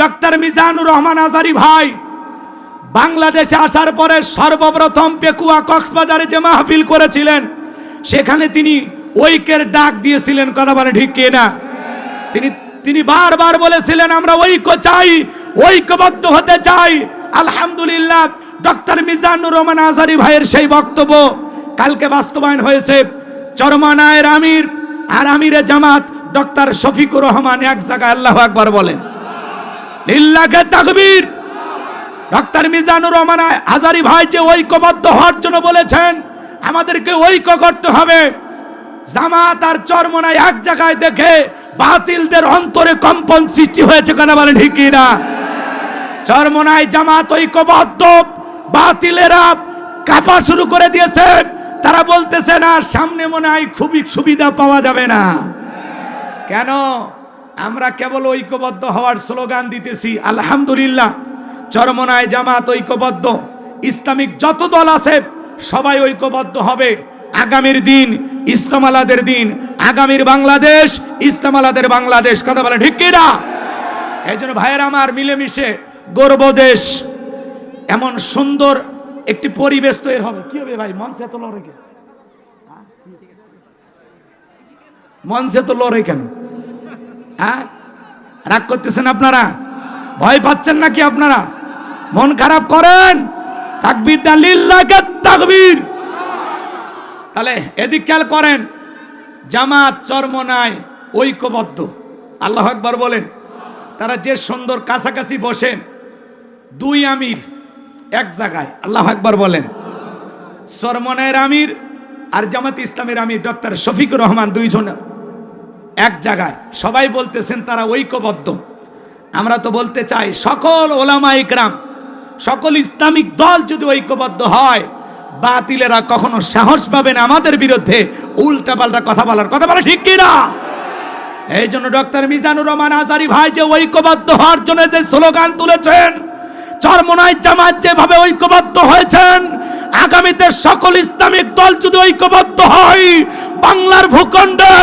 Doctor Mizanur Rahman Azhari ভাই বাংলাদেশে আসার পরে সর্বপ্রথম পেকুয়া কক্সবাজারে যে মাহফিল করেছিলেন সেখানে তিনি ঐক্যের ডাক দিয়েছিলেন। কথা বলে ঠিক কিনা? তিনি বারবার বলেছিলেন আমরা ঐক্য চাই, ঐক্যবদ্ধ হতে চাই। আলহামদুলিল্লাহ ডক্টর মিজানুর রহমান আজারি ভাইয়ের সেই বক্তব্য কালকে বাস্তবায়ন হয়েছে। চরমনায়ের আমির আর আমিরে জামাত ডক্টর শফিকুর রহমান এক জায়গায় আল্লাহু আকবার বলেন, লিল্লাহে তাকবীর। ডক্টর মিজানুর রহমান আজারি ভাই যে ঐক্যবদ্ধ হওয়ার জন্য বলেছেন, আমাদেরকে ঐক্য করতে হবে। জামাত আর চরমনায় এক জায়গায় দেখে বাতিলদের অন্তরে কম্পন সৃষ্টি হয়েছে। কথা বলেন ঠিক কিনা? চরমনায় জামাত ঐক্যবদ্ধ, বাতিলেরা কাঁপা শুরু করে দিয়েছে। তারা বলতেছে না সামনে মনে হয় খুবই সুবিধা পাওয়া যাবে না। কেন? আমরা কেবল ঐক্যবদ্ধ হওয়ার স্লোগান দিতেছি। আলহামদুলিল্লাহ চরমনায় জামাত ঐক্যবদ্ধ, ইসলামিক যত দল আছে সবাই ঐক্যবদ্ধ হবে। আগামীর দিন ইসলাম আলাদের দিন, আগামীর বাংলাদেশ ইসলাম আলাদের বাংলাদেশ। কথা বলে ঠিক কিনা? এই জন্য ভাইয়ের আমার মিলেমিশে গর্ব দেশ, এমন সুন্দর একটি পরিবেশ তৈরি হবে। কি হবে ভাই? মঞ্চে তো লড়াই কেন? মঞ্চে তো লড়াই কেন? হ্যাঁ, রাগ করতেছেন আপনারা? ভয় পাচ্ছেন নাকি আপনারা? মন খারাপ করেন? তাকবীর দেন, লিল্লাহে তাকবীর। তাহলে এদিক খেয়াল করেন, জামাত চরমনায় ঐক্যবদ্ধ। আল্লাহু আকবার বলেন। তারা যে সুন্দর কাছাকাছি বসেন, দুই আমির এক জায়গায়। আল্লাহু আকবার বলেন। চরমনায়ের আমির আর জামাত ইসলামের আমির ডক্টর শফিকুর রহমান দুইজন এক জায়গায়। সবাই বলতেছেন তারা ঐক্যবদ্ধ। আমরা তো বলতে চাই সকল ওলামা ইকরাম, সকল ইসলামিক দল যদি ঐক্যবদ্ধ হয়, বাতিলেরা কখনো সাহস পাবে না আমাদের বিরুদ্ধে উল্টাপাল্টা কথা বলার। কথা বলা ঠিক কিনা? এই জন্য ডক্টর মিজানুর রহমান আজারি ভাই যে ঐক্যবদ্ধ হওয়ার জন্য যে স্লোগান তুলেছেন, চরমনায় জামাত যেভাবে ঐক্যবদ্ধ হয়েছেন, আগামীতে সকল ইসলামিক দল যদি ঐক্যবদ্ধ হয়, বাংলার ভূখণ্ডে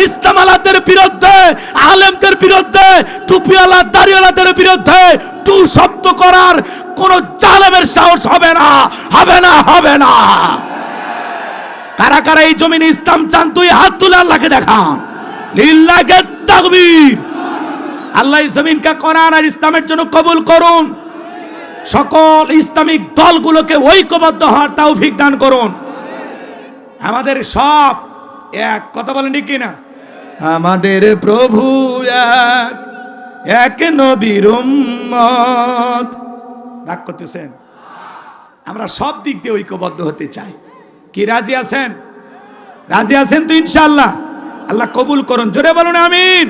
ইসলাম আলাদের বিরুদ্ধে, আলেমদের বিরুদ্ধে, টুপিওয়ালা দাড়িওয়ালাদের বিরুদ্ধে টু শব্দ করার কোন জালেমের সাহস হবে না, হবে না, হবে না। কারা কারা এই জমিনে ইসলাম চান? তুই হাত তুলে আল্লাহকে দেখান, লিল্লাহে তাকবীর। আল্লাহ এই জমিনকে কোরআন আর ইসলামের জন্য কবুল করুন। সকল ইসলামিক দলগুলোকে ঐক্যবদ্ধ হওয়ার তৌফিক দান করুন। আমাদের সব এক। কথা বলেন ঠিক কিনা? আমাদের প্রভু এক, এক নবীর উম্মত। রাগ করতেছেন? আমরা সব দিক দিয়ে ঐক্যবদ্ধ হতে চাই। কি রাজি আছেন? রাজি আছেন তো ইনশাআল্লাহ? আল্লাহ কবুল করুন। জোরে বলুন আমিন।